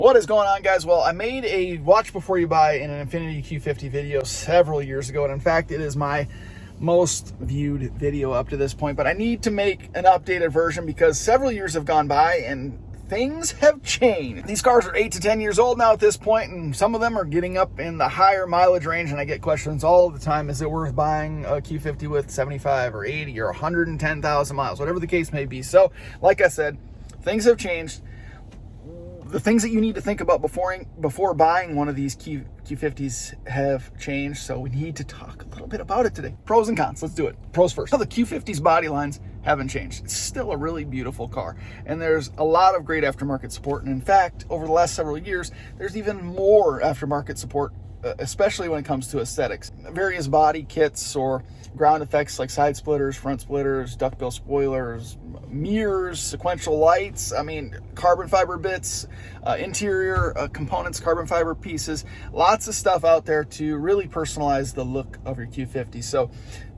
What is going on, guys? Well, I made a watch before you buy in an Infiniti Q50 video several years ago, and in fact, it is my most viewed video up to this point, but I need to make an updated version because several years have gone by and things have changed. These cars are 8 to 10 years old now at this point, and some of them are getting up in the higher mileage range, and I get questions all the time, is it worth buying a Q50 with 75 or 80 or 110,000 miles, whatever the case may be. So, like I said, things have changed. The things that you need to think about before buying one of these Q50s have changed, so we need to talk a little bit about it today. Pros and cons, let's do it. Pros first. Now, the Q50's body lines haven't changed. It's still a really beautiful car, and there's a lot of great aftermarket support, and in fact, over the last several years, there's even more aftermarket support, especially when it comes to aesthetics. Various body kits or ground effects like side splitters, front splitters, duckbill spoilers, mirrors, sequential lights, carbon fiber bits, interior components, carbon fiber pieces, lots of stuff out there to really personalize the look of your Q50. So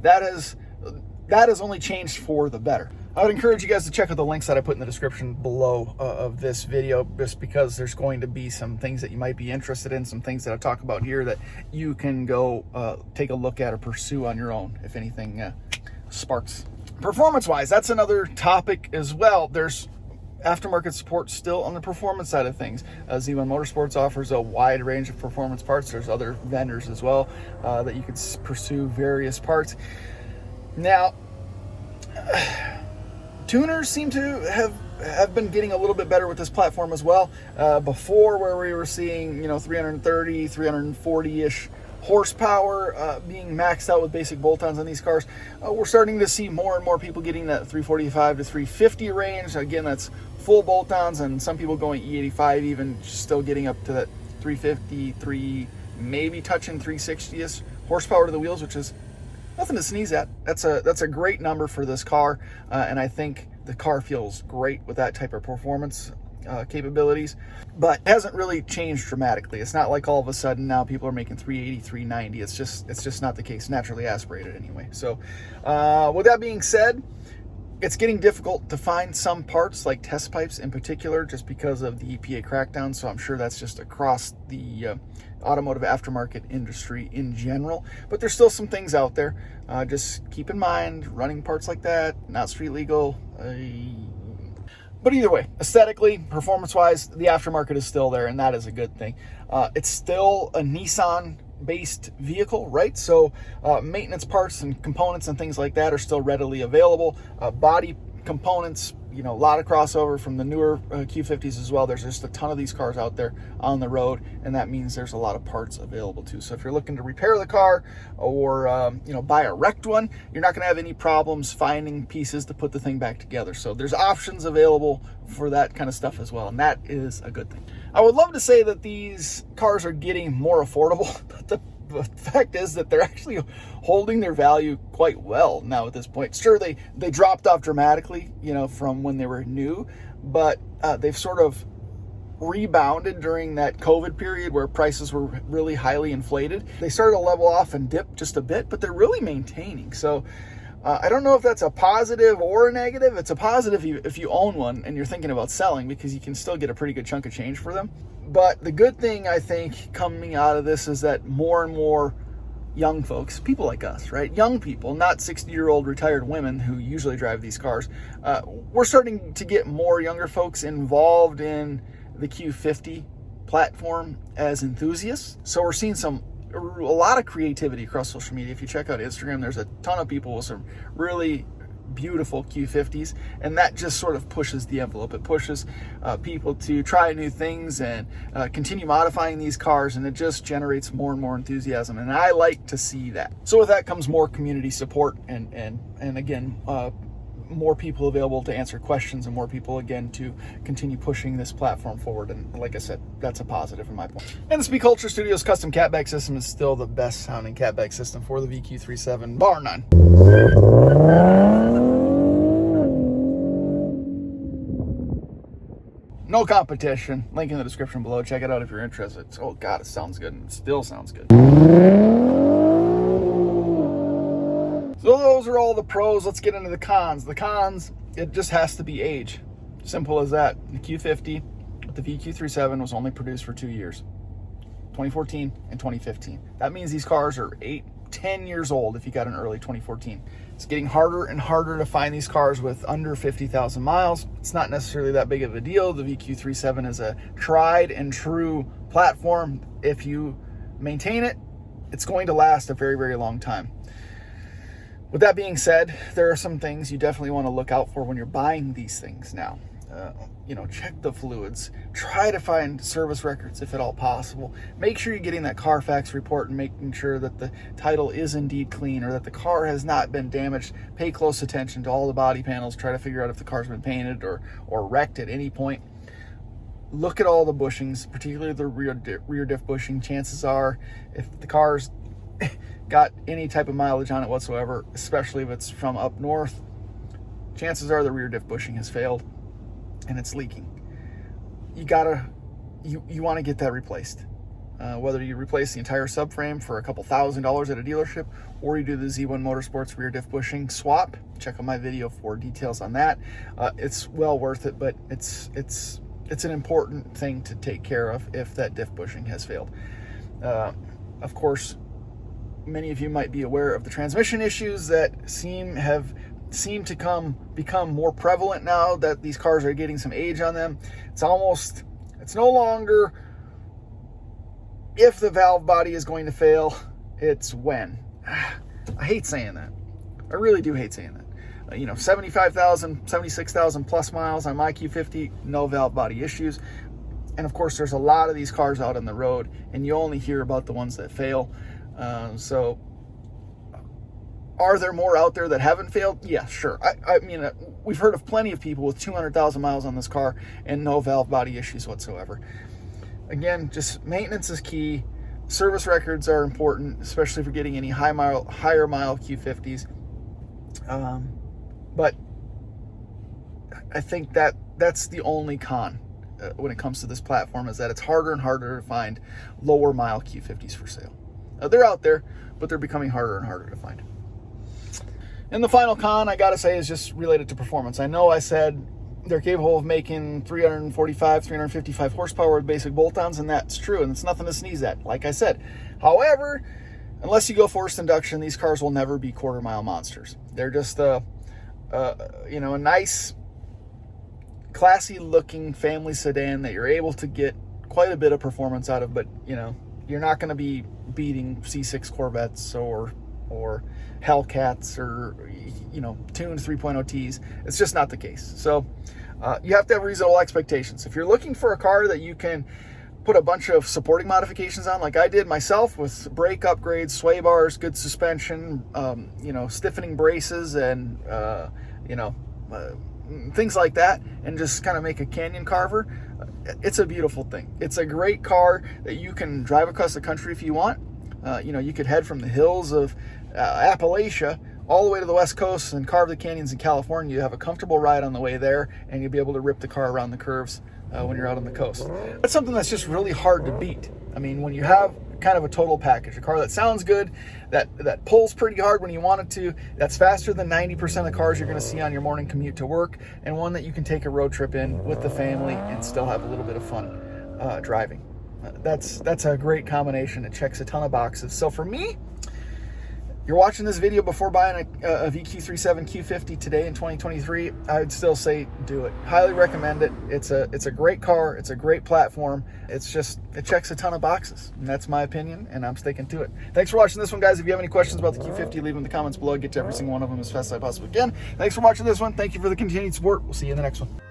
that has only changed for the better. I would encourage you guys to check out the links that I put in the description below of this video, just because there's going to be some things that you might be interested in, some things that I talk about here that you can go take a look at or pursue on your own if anything sparks. Performance-wise, that's another topic as well. There's aftermarket support still on the performance side of things. Z1 Motorsports offers a wide range of performance parts. There's other vendors as well that you could pursue various parts. Now, tuners seem to have been getting a little bit better with this platform as well. Before, where we were seeing 330, 340-ish horsepower being maxed out with basic bolt-ons on these cars, we're starting to see more and more people getting that 345 to 350 range. Again, that's full bolt-ons, and some people going E85, even still getting up to that 353, maybe touching 360ish horsepower to the wheels, which is nothing to sneeze at. That's a great number for this car, and I think the car feels great with that type of performance capabilities, but it hasn't really changed dramatically. It's not like all of a sudden now people are making 380, 390. It's just not the case, naturally aspirated anyway. So with that being said, it's getting difficult to find some parts, like test pipes in particular, just because of the EPA crackdown. So I'm sure that's just across the automotive aftermarket industry in general. But there's still some things out there. Just keep in mind, running parts like that, not street legal. But either way, aesthetically, performance-wise, the aftermarket is still there, and that is a good thing. It's still a Nissan-based vehicle, right? So maintenance parts and components and things like that are still readily available. Body components, a lot of crossover from the newer Q50s as well. There's just a ton of these cars out there on the road, and that means there's a lot of parts available too. So if you're looking to repair the car or buy a wrecked one, you're not going to have any problems finding pieces to put the thing back together. So there's options available for that kind of stuff as well, and that is a good thing. I would love to say that these cars are getting more affordable, but the fact is that they're actually holding their value quite well now at this point. Sure, they dropped off dramatically, from when they were new, but they've sort of rebounded during that COVID period where prices were really highly inflated. They started to level off and dip just a bit, but they're really maintaining. So I don't know if that's a positive or a negative. It's a positive if you own one and you're thinking about selling, because you can still get a pretty good chunk of change for them. But the good thing, I think, coming out of this is that more and more young folks, people like us, right? Young people, not 60-year-old retired women who usually drive these cars. We're starting to get more younger folks involved in the Q50 platform as enthusiasts. So we're seeing a lot of creativity across social media. If you check out Instagram, there's a ton of people with some really beautiful Q50s, and that just sort of pushes the envelope. It pushes people to try new things and continue modifying these cars, and it just generates more and more enthusiasm, and I like to see that. So with that comes more community support and again, more people available to answer questions, and more people again to continue pushing this platform forward. And like I said, that's a positive in my point. And the Speak Ultra Studios custom catback system is still the best sounding catback system for the VQ37, bar none. No competition. Link in the description below. Check it out if you're interested. Oh God, it sounds good, and it still sounds good. So those are all the pros. Let's get into the cons. The cons, it just has to be age. Simple as that. The Q50, but the VQ37 was only produced for 2 years, 2014 and 2015. That means these cars are 8-10 years old if you got an early 2014. It's getting harder and harder to find these cars with under 50,000 miles. It's not necessarily that big of a deal. The VQ37 is a tried and true platform. If you maintain it, it's going to last a very, very long time. With that being said, there are some things you definitely want to look out for when you're buying these things now. Check the fluids. Try to find service records if at all possible. Make sure you're getting that Carfax report and making sure that the title is indeed clean or that the car has not been damaged. Pay close attention to all the body panels. Try to figure out if the car's been painted or wrecked at any point. Look at all the bushings, particularly the rear diff bushing. Chances are, if the car's got any type of mileage on it whatsoever, especially if it's from up north, chances are the rear diff bushing has failed and it's leaking. You want to get that replaced. Whether you replace the entire subframe for a couple $1,000s at a dealership, or you do the Z1 Motorsports rear diff bushing swap, check out my video for details on that. It's well worth it, but it's an important thing to take care of if that diff bushing has failed. Of course, many of you might be aware of the transmission issues that seem to become more prevalent now that these cars are getting some age on them. It's no longer if the valve body is going to fail, it's when. I hate saying that. I really do hate saying that. 75,000, 76,000 plus miles on my Q50, no valve body issues. And of course, there's a lot of these cars out on the road, and you only hear about the ones that fail. So are there more out there that haven't failed? Yeah, sure. I mean, we've heard of plenty of people with 200,000 miles on this car and no valve body issues whatsoever. Again, just maintenance is key. Service records are important, especially if you're getting any higher mile Q50s. But I think that's the only con when it comes to this platform, is that it's harder and harder to find lower mile Q50s for sale. They're out there, but they're becoming harder and harder to find. And the final con, I gotta say, is just related to performance. I know I said they're capable of making 345, 355 horsepower with basic bolt-ons, and that's true, and it's nothing to sneeze at, like I said. However, unless you go forced induction, these cars will never be quarter-mile monsters. They're just a nice, classy-looking family sedan that you're able to get quite a bit of performance out of, but, you're not going to be beating C6 Corvettes or Hellcats or tuned 3.0Ts. It's just not the case. So you have to have reasonable expectations. If you're looking for a car that you can put a bunch of supporting modifications on, like I did myself, with brake upgrades, sway bars, good suspension, stiffening braces, and things like that, and just kind of make a canyon carver, it's a beautiful thing. It's a great car that you can drive across the country if you want. You could head from the hills of Appalachia all the way to the West Coast and carve the canyons in California. You have a comfortable ride on the way there, and you'll be able to rip the car around the curves when you're out on the coast. That's something that's just really hard to beat. I mean, when you have kind of a total package, a car that sounds good, that pulls pretty hard when you want it to, that's faster than 90% of the cars you're going to see on your morning commute to work, and one that you can take a road trip in with the family and still have a little bit of fun driving. That's a great combination. It checks a ton of boxes. So for me, you're watching this video before buying a VQ37 Q50 today in 2023, I'd still say do it. Highly recommend it. It's a great car. It's a great platform. It checks a ton of boxes. And that's my opinion, and I'm sticking to it. Thanks for watching this one, guys. If you have any questions about the Q50, leave them in the comments below. I'll get to every single one of them as fast as I possibly can. Thanks for watching this one. Thank you for the continued support. We'll see you in the next one.